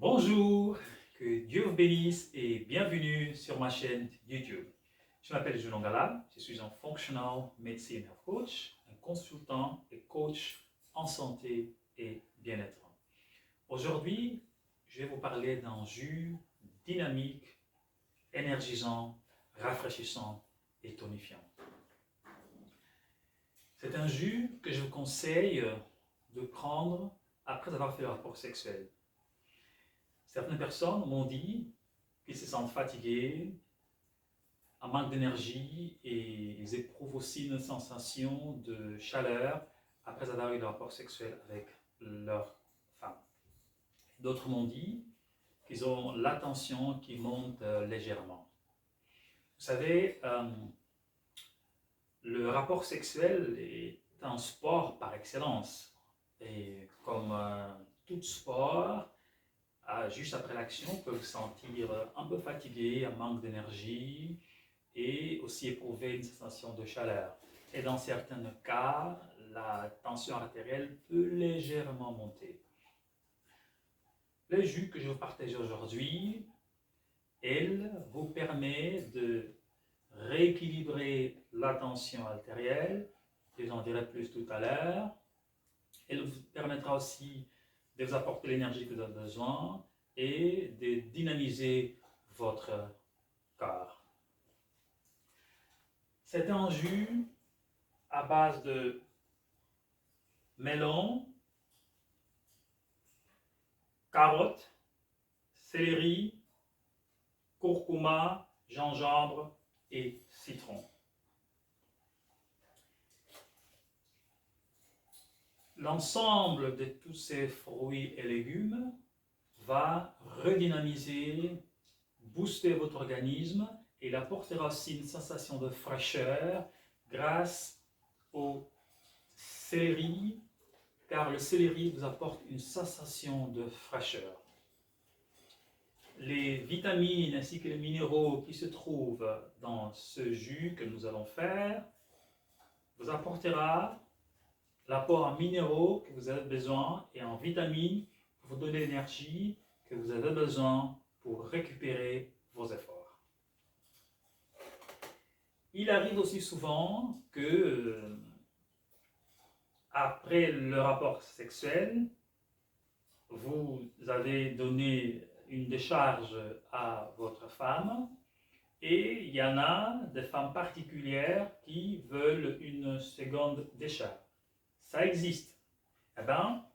Bonjour, que Dieu vous bénisse et bienvenue sur ma chaîne YouTube. Je m'appelle Julien Galal, je suis un Functional Medicine Health Coach, un consultant et coach en santé et bien-être. Aujourd'hui, je vais vous parler d'un jus dynamique, énergisant, rafraîchissant et tonifiant. C'est un jus que je vous conseille de prendre après avoir fait le rapport sexuel. Certaines personnes m'ont dit qu'ils se sentent fatigués, en manque d'énergie et ils éprouvent aussi une sensation de chaleur après avoir eu le rapport sexuel avec leur femme. D'autres m'ont dit qu'ils ont la tension qui monte légèrement. Vous savez, le rapport sexuel est un sport par excellence. Et comme tout sport, juste après l'action, on peut se sentir un peu fatigué, un manque d'énergie et aussi éprouver une sensation de chaleur. Et dans certains cas, la tension artérielle peut légèrement monter. Le jus que je vais vous partager aujourd'hui, elle vous permet de rééquilibrer la tension artérielle, et j'en dirai plus tout à l'heure. Elle vous permettra aussi de vous apporter l'énergie que vous avez besoin et de dynamiser votre corps. C'est un jus à base de melon, carottes, céleri, curcuma, gingembre et citron. L'ensemble de tous ces fruits et légumes va redynamiser, booster votre organisme et il apportera aussi une sensation de fraîcheur grâce au céleri, car le céleri vous apporte une sensation de fraîcheur. Les vitamines ainsi que les minéraux qui se trouvent dans ce jus que nous allons faire vous apportera l'apport en minéraux que vous avez besoin et en vitamines pour vous donner l'énergie que vous avez besoin pour récupérer vos efforts. Il arrive aussi souvent que après le rapport sexuel, vous avez donné une décharge à votre femme et il y en a des femmes particulières qui veulent une seconde décharge. Ça existe. Eh bien,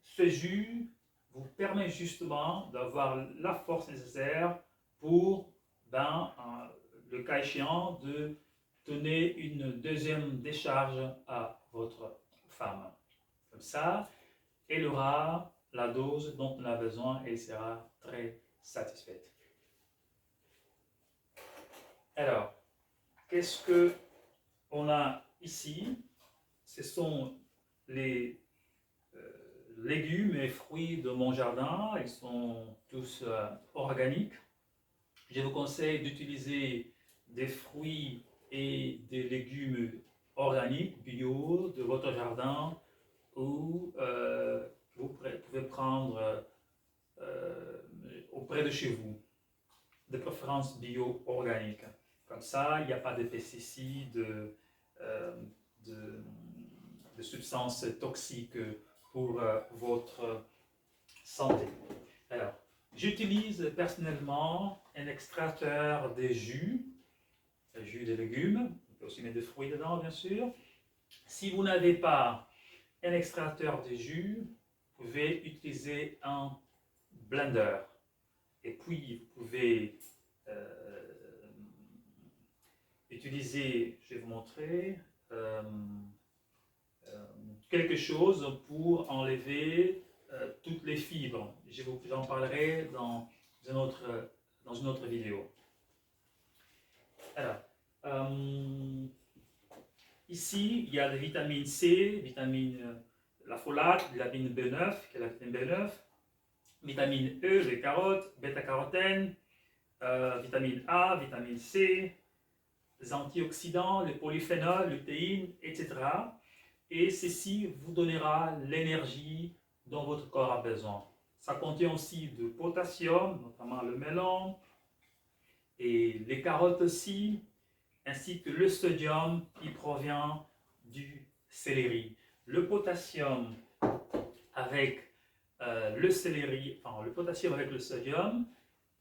ce jus vous permet justement d'avoir la force nécessaire pour, le cas échéant, de donner une deuxième décharge à votre femme. Comme ça, elle aura la dose dont elle a besoin et elle sera très satisfaite. Alors, qu'est-ce que on a ici? Ce sont les légumes et fruits de mon jardin. Ils sont tous organiques. Je vous conseille d'utiliser des fruits et des légumes organiques, bio, de votre jardin, ou vous pouvez prendre auprès de chez vous, de préférence bio-organique. Comme ça, il n'y a pas de pesticides, de substances toxiques pour votre santé. Alors, j'utilise personnellement un extracteur de jus de légumes, on peut aussi mettre des fruits dedans bien sûr. Si vous n'avez pas un extracteur de jus, vous pouvez utiliser un blender. Et puis, vous pouvez utiliser, je vais vous montrer, quelque chose pour enlever toutes les fibres. J'en parlerai dans une autre vidéo. Alors, ici, il y a la vitamine C, la folate, vitamine B9, qui est la vitamine B9, vitamine E, les carottes, bêta-carotène, vitamine A, vitamine C, les antioxydants, les polyphénols, lutéine, etc. Et ceci vous donnera l'énergie dont votre corps a besoin. Ça contient aussi de potassium, notamment le melon, et les carottes aussi, ainsi que le sodium qui provient du céleri. Le potassium avec le céleri, enfin le potassium avec le sodium,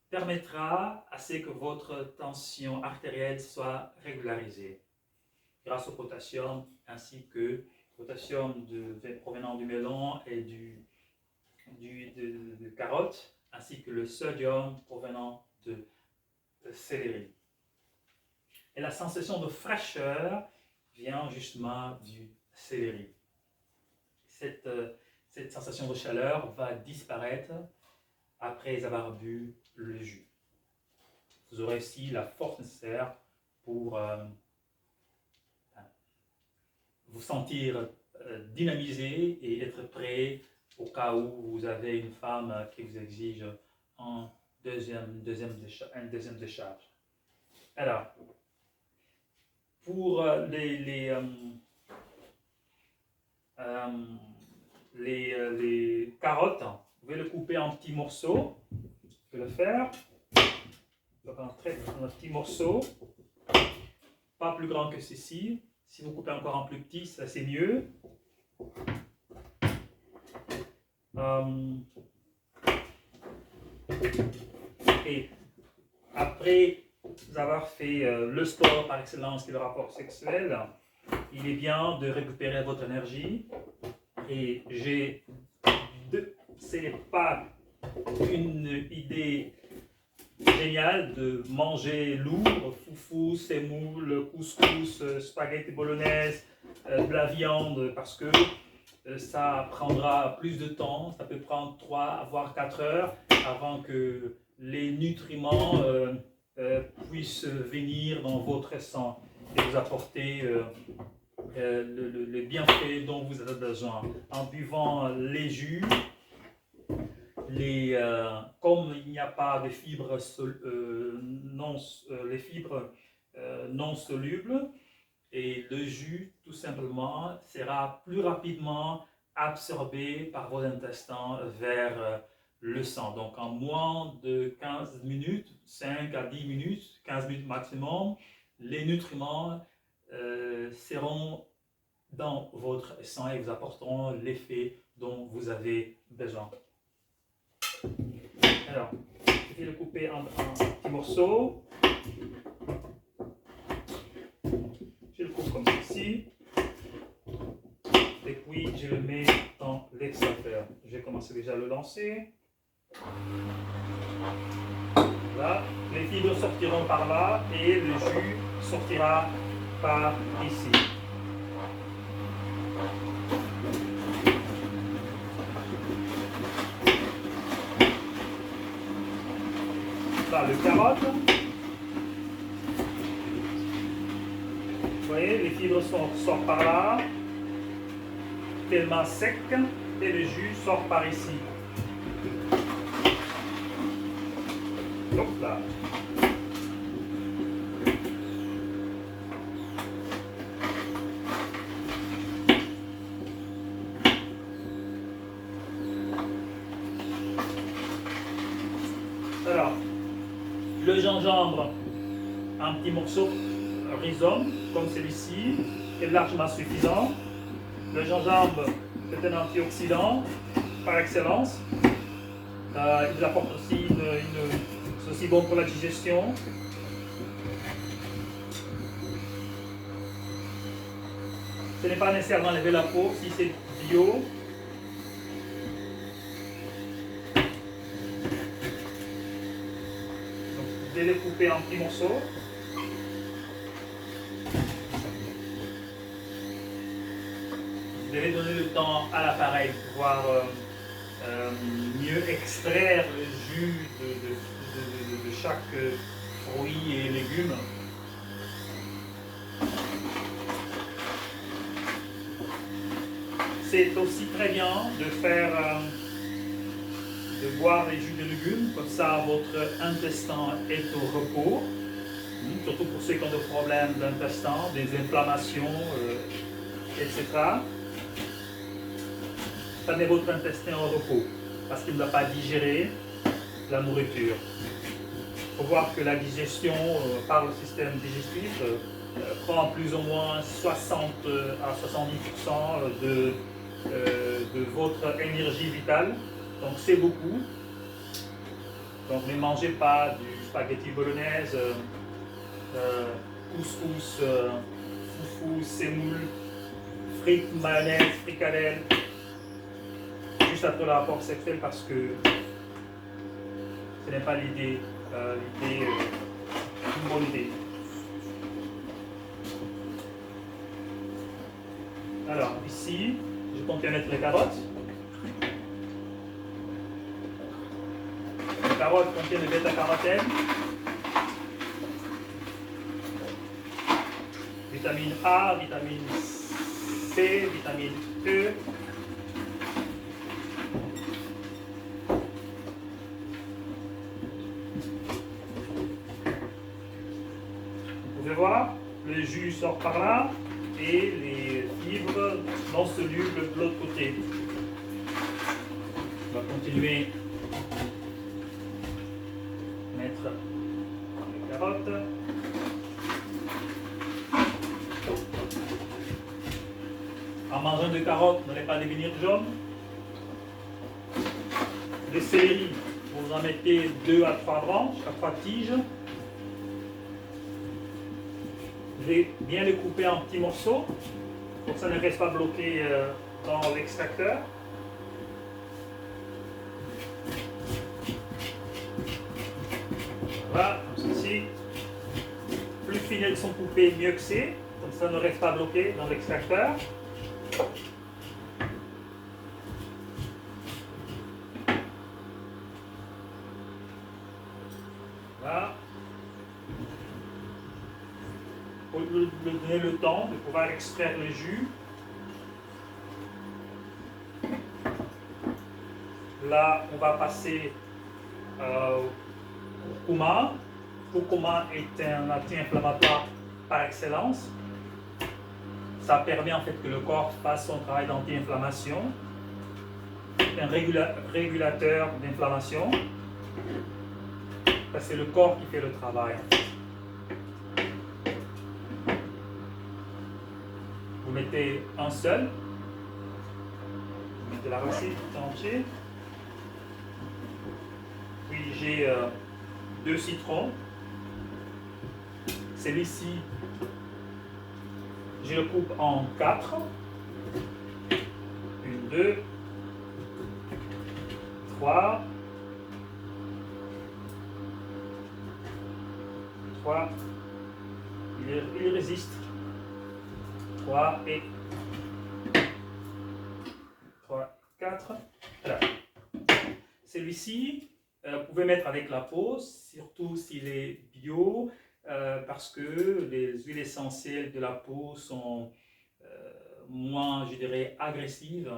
permettra à ce que votre tension artérielle soit régularisée grâce au potassium ainsi que le potassium provenant du melon et de carottes, ainsi que le sodium provenant de céleri. Et la sensation de fraîcheur vient justement du céleri. Cette sensation de chaleur va disparaître après avoir bu le jus. Vous aurez aussi la force nécessaire pour vous sentir dynamisé et être prêt au cas où vous avez une femme qui vous exige une deuxième décharge. Alors, pour les carottes, vous pouvez le couper en petits morceaux. Je peux le faire. Donc un petit morceau, pas plus grand que ceci. Si vous coupez encore en plus petit, ça c'est mieux. Et après avoir fait le sport par excellence qui est le rapport sexuel, il est bien de récupérer votre énergie. Et c'est pas une idée géniale de manger lourd, foufou, semoule, couscous, spaghetti bolognaise, de la viande, parce que ça prendra plus de temps. Ça peut prendre 3 voire 4 heures avant que les nutriments puissent venir dans votre sang et vous apporter le bienfait dont vous avez besoin. En buvant les jus, comme il n'y a pas de fibres les fibres non solubles, et le jus tout simplement sera plus rapidement absorbé par vos intestins vers le sang. Donc en moins de 15 minutes, 5 à 10 minutes, 15 minutes maximum, les nutriments seront dans votre sang et vous apporteront l'effet dont vous avez besoin. Alors, je vais le couper en petits morceaux. Je le coupe comme ceci. Et puis, je le mets dans l'extracteur. Je vais commencer déjà à le lancer. Là, les fibres sortiront par là et le jus sortira par ici. Là, le carotte. Vous voyez, les fibres sortent par là, tellement sec, et le jus sort par ici. Donc là. Alors, le gingembre, un petit morceau rhizome, comme celui-ci, est largement suffisant. Le gingembre, c'est un antioxydant par excellence. Il apporte aussi c'est aussi bon pour la digestion. Ce n'est pas nécessairement lever la peau si c'est bio. Donc, vous allez le couper en petits morceaux. Vous devez donner le temps à l'appareil pour pouvoir mieux extraire le jus de chaque fruit et légume. C'est aussi très bien de boire les jus de légumes, comme ça votre intestin est au repos, surtout pour ceux qui ont des problèmes d'intestin, des inflammations, etc. Ça met votre intestin au repos. parce qu'il ne va pas digérer la nourriture. Il faut voir que la digestion par le système digestif prend plus ou moins 60 à 70% de votre énergie vitale. Donc c'est beaucoup. Donc ne mangez pas du spaghetti bolognaise, couscous, foufou, semoule, frites, mayonnaise, fricadelle, juste après le rapport sexuel parce que ce n'est pas l'idée, une bonne idée. Alors ici, je compte mettre les carottes. Les carottes contiennent le bêta-carotène, vitamine A, vitamine C, vitamine E. Vous pouvez voir, le jus sort par là et les fibres non solubles de l'autre côté. On va continuer à mettre les carottes. En mangeant des carottes, n'allez pas devenir jaune. Le céleri, vous en mettez 2 à 3 branches, à 3 tiges. Je vais bien les couper en petits morceaux pour que ça ne reste pas bloqué dans l'extracteur. Voilà, comme ceci. Plus fines elles sont coupées, mieux que c'est. Comme ça ne reste pas bloqué dans l'extracteur. Voilà. Pour lui donner le temps de pouvoir extraire le jus. Là, on va passer au curcuma. Le curcuma est un anti-inflammatoire par excellence. Ça permet en fait que le corps fasse son travail d'anti-inflammation. C'est un régulateur d'inflammation. C'est le corps qui fait le travail. Vous mettez un seul. Vous mettez la racine tout entière. Puis j'ai 2 citrons. Celui-ci, je le coupe en 4. 1, 2, 3. 3. Il résiste. 3 et 3, 4. Voilà. Celui-ci, vous pouvez mettre avec la peau, surtout s'il est bio, parce que les huiles essentielles de la peau sont moins, je dirais, agressives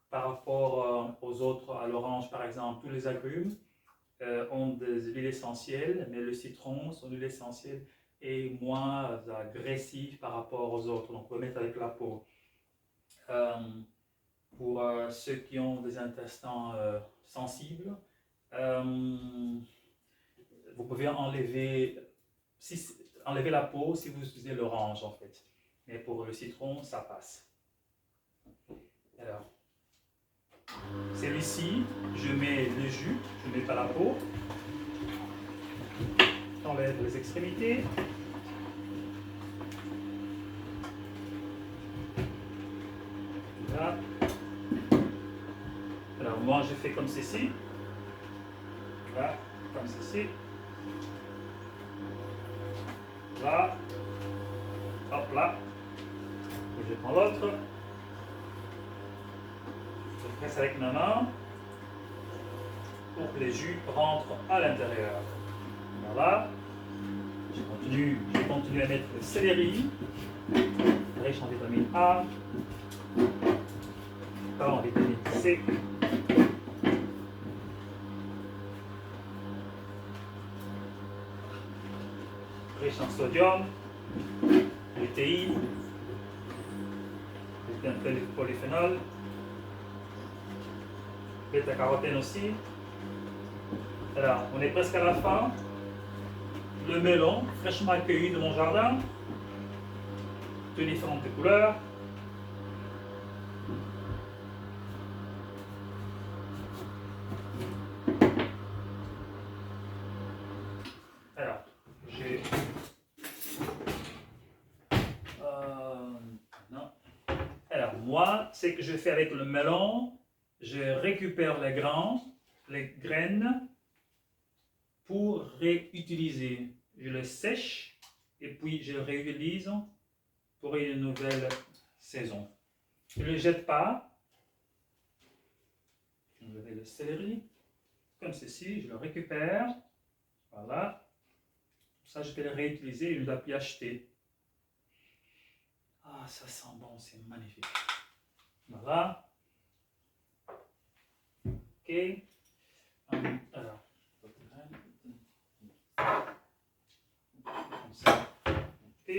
par rapport aux autres, à l'orange par exemple. Tous les agrumes ont des huiles essentielles, mais le citron, son huile essentielle est moins agressif par rapport aux autres. Donc, on peut mettre avec la peau. Pour ceux qui ont des intestins sensibles, vous pouvez enlever la peau si vous utilisez l'orange en fait. Mais pour le citron, ça passe. Alors, celui-ci, je mets le jus, je ne mets pas la peau. J'enlève les extrémités. Là. Alors moi je fais comme ceci. Là, comme ceci. Là. Hop là. Et je prends l'autre. Je presse avec ma main pour que les jus rentrent à l'intérieur. Voilà. Je continue à mettre le céleri, riche en vitamine A, en vitamine C. Riche en sodium, lutéine, polyphénol. bêta-carotène aussi. Alors, on est presque à la fin. Le melon, fraîchement cueilli de mon jardin, de différentes couleurs. Alors, j'ai... non. Alors, moi, ce que je fais avec le melon, je récupère les graines, pour réutiliser. Je le sèche et puis je le réutilise pour une nouvelle saison. Je ne le jette pas. Je vais enlever le céleri, comme ceci, je le récupère. Voilà. Ça, je vais le réutiliser et je ne dois plus acheter. Ah, ça sent bon, c'est magnifique. Voilà. Ok. Alors, comme ça. Ok.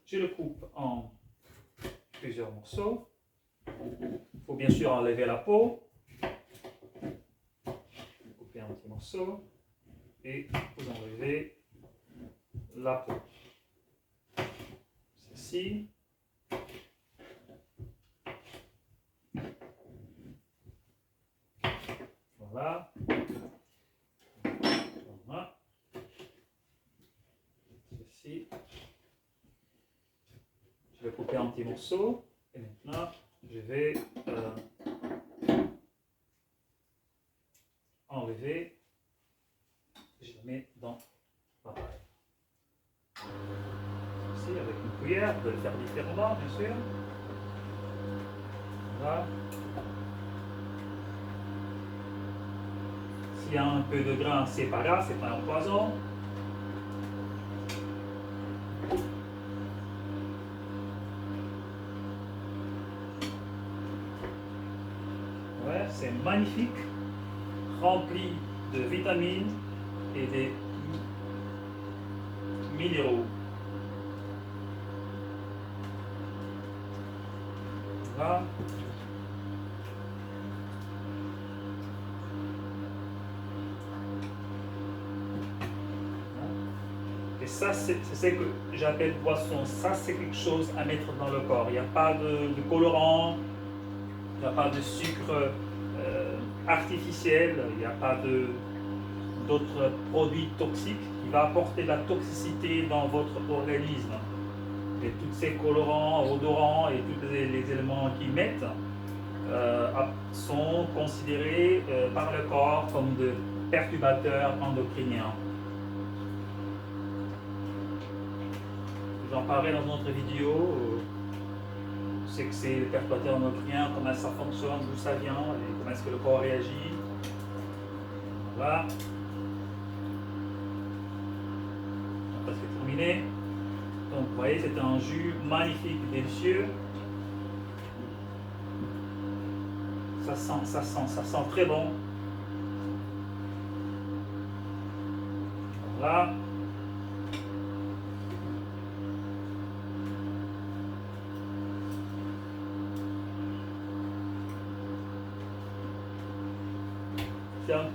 Je le coupe en plusieurs morceaux. Il faut bien sûr enlever la peau. Vous coupez un petit morceau et vous enlevez la peau. Ceci. Voilà. Voilà. Ceci. Je vais couper en petits morceaux. Et maintenant, je vais enlever. Je le mets dans l'appareil. Ceci avec une cuillère. Vous pouvez le faire différemment, bien sûr. Voilà. S'il y a un peu de grain, c'est pas grave, c'est pas un poison. Ouais, c'est magnifique, rempli de vitamines et des minéraux. Voilà. Et ça, c'est ce que j'appelle poisson. Ça, c'est quelque chose à mettre dans le corps. Il n'y a pas de colorant, il n'y a pas de sucre artificiel, il n'y a pas d'autres produits toxiques qui vont apporter de la toxicité dans votre organisme. Et tous ces colorants, odorants et tous les éléments qu'ils mettent sont considérés par le corps comme de perturbateurs endocriniens. J'en parlerai dans une autre vidéo. C'est que c'est le perturbateur endocrinien, comment ça fonctionne, d'où ça vient et comment est-ce que le corps réagit. Voilà. Presque terminé. Donc vous voyez, c'est un jus magnifique, délicieux. Ça sent très bon. Voilà.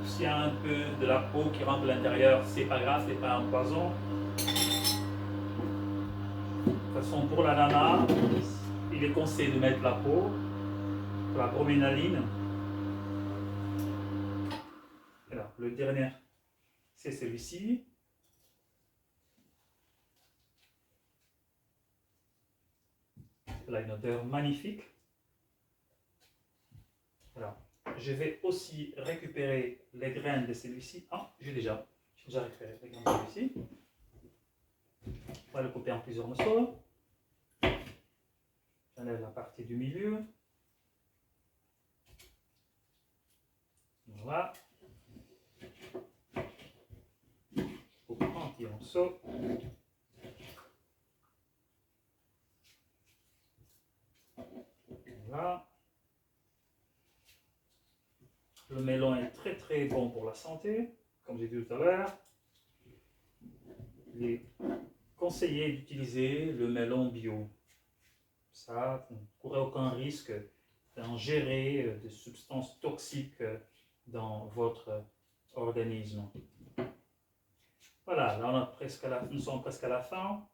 S'il y a un peu de la peau qui rentre à l'intérieur, c'est pas grave, c'est pas un poison. De toute façon, pour l'ananas, il est conseillé de mettre la peau, pour la broménaline. Alors, le dernier, c'est celui-ci. Il a une odeur magnifique. Alors, je vais aussi récupérer les graines de celui-ci. Ah, j'ai déjà récupéré les graines de celui-ci. On va le couper en plusieurs morceaux. J'enlève la partie du milieu. Voilà. Coupe en petits morceaux. Voilà. Le melon est très très bon pour la santé, comme j'ai dit tout à l'heure. Il est conseillé d'utiliser le melon bio. Ça, vous ne courez aucun risque d'ingérer des substances toxiques dans votre organisme. Voilà, là nous sommes presque à la fin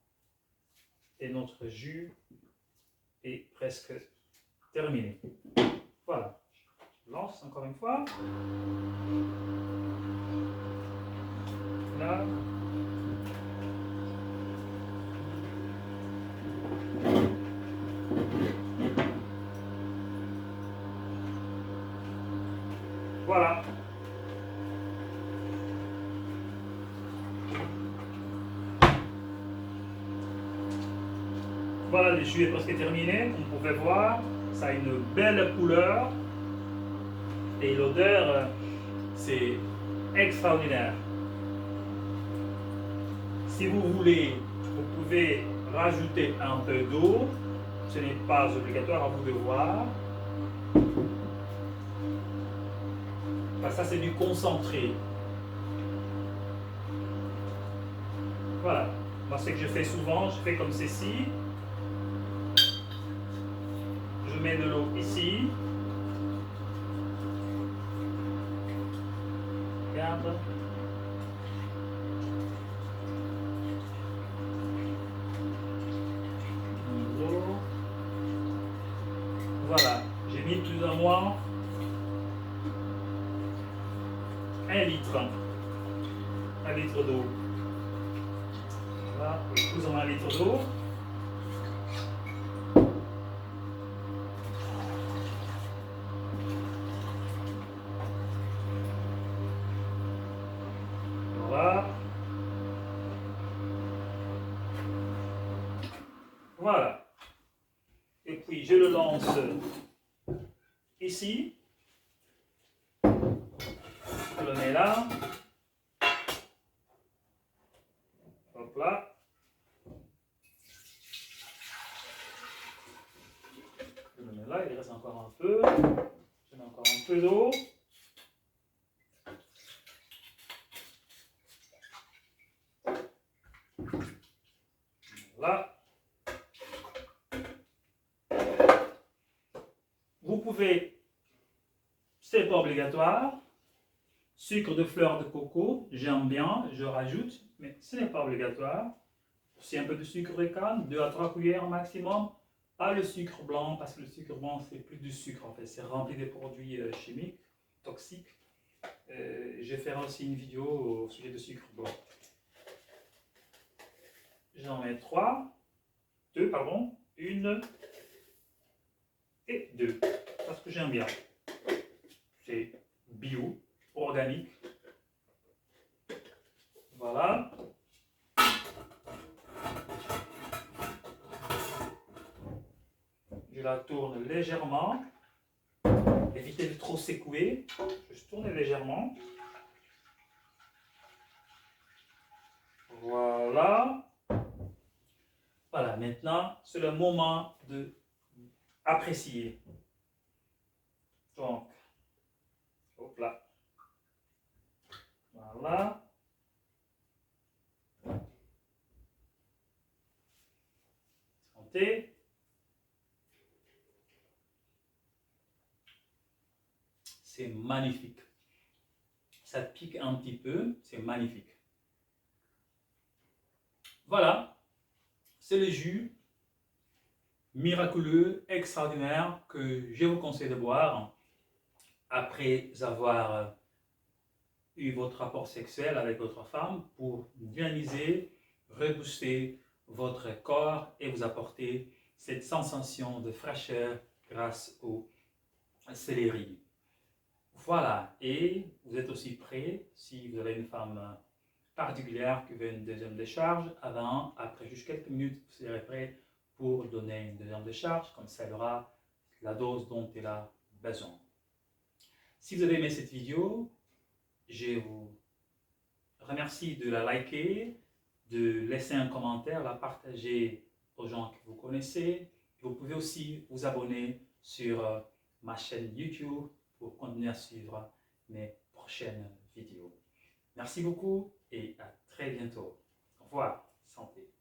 et notre jus est presque terminé. Voilà, je lance encore une fois. Là. Voilà. Voilà, le jus est presque terminé. Comme vous pouvez voir, ça a une belle couleur. Et l'odeur, c'est extraordinaire. Si vous voulez, vous pouvez rajouter un peu d'eau. Ce n'est pas obligatoire, à vous de voir. Enfin, ça, c'est du concentré. Voilà. Moi, ce que je fais souvent, je fais comme ceci. Je mets de l'eau ici. Regarde. Voilà, j'ai mis plus ou moins 1 litre. 1 litre d'eau. Voilà, plus ou moins 1 litre d'eau. Voilà. Voilà. Et puis je le lance ici. Je le mets là. Hop là. Je le mets là, il reste encore un peu. Je mets encore un peu d'eau. Voilà. Vous pouvez, c'est pas obligatoire, sucre de fleur de coco, j'aime bien, je rajoute, mais ce n'est pas obligatoire. C'est un peu de sucre de canne, 2 à 3 cuillères maximum. Pas le sucre blanc, parce que le sucre blanc, c'est plus du sucre en fait, c'est rempli de produits chimiques, toxiques. Je vais faire aussi une vidéo au sujet de sucre blanc. J'en mets 2, pardon, 1 et 2, parce que j'aime bien. C'est bio, organique. Voilà. Je la tourne légèrement. Évitez de trop secouer. Je tourne légèrement. Voilà. Voilà, maintenant, c'est le moment de apprécier. Donc, hop là. Voilà. Santé. C'est magnifique. Ça pique un petit peu, c'est magnifique. Voilà, c'est le jus miraculeux, extraordinaire que je vous conseille de boire après avoir eu votre rapport sexuel avec votre femme pour dynamiser, rebooster votre corps et vous apporter cette sensation de fraîcheur grâce au céleri. Voilà, et vous êtes aussi prêt, si vous avez une femme particulière qui veut une deuxième décharge, avant, après juste quelques minutes, vous serez prêt pour donner une deuxième décharge, comme ça elle aura la dose dont elle a besoin. Si vous avez aimé cette vidéo, je vous remercie de la liker, de laisser un commentaire, la partager aux gens que vous connaissez. Vous pouvez aussi vous abonner sur ma chaîne YouTube pour continuer à suivre mes prochaines vidéos. Merci beaucoup et à très bientôt. Au revoir, santé.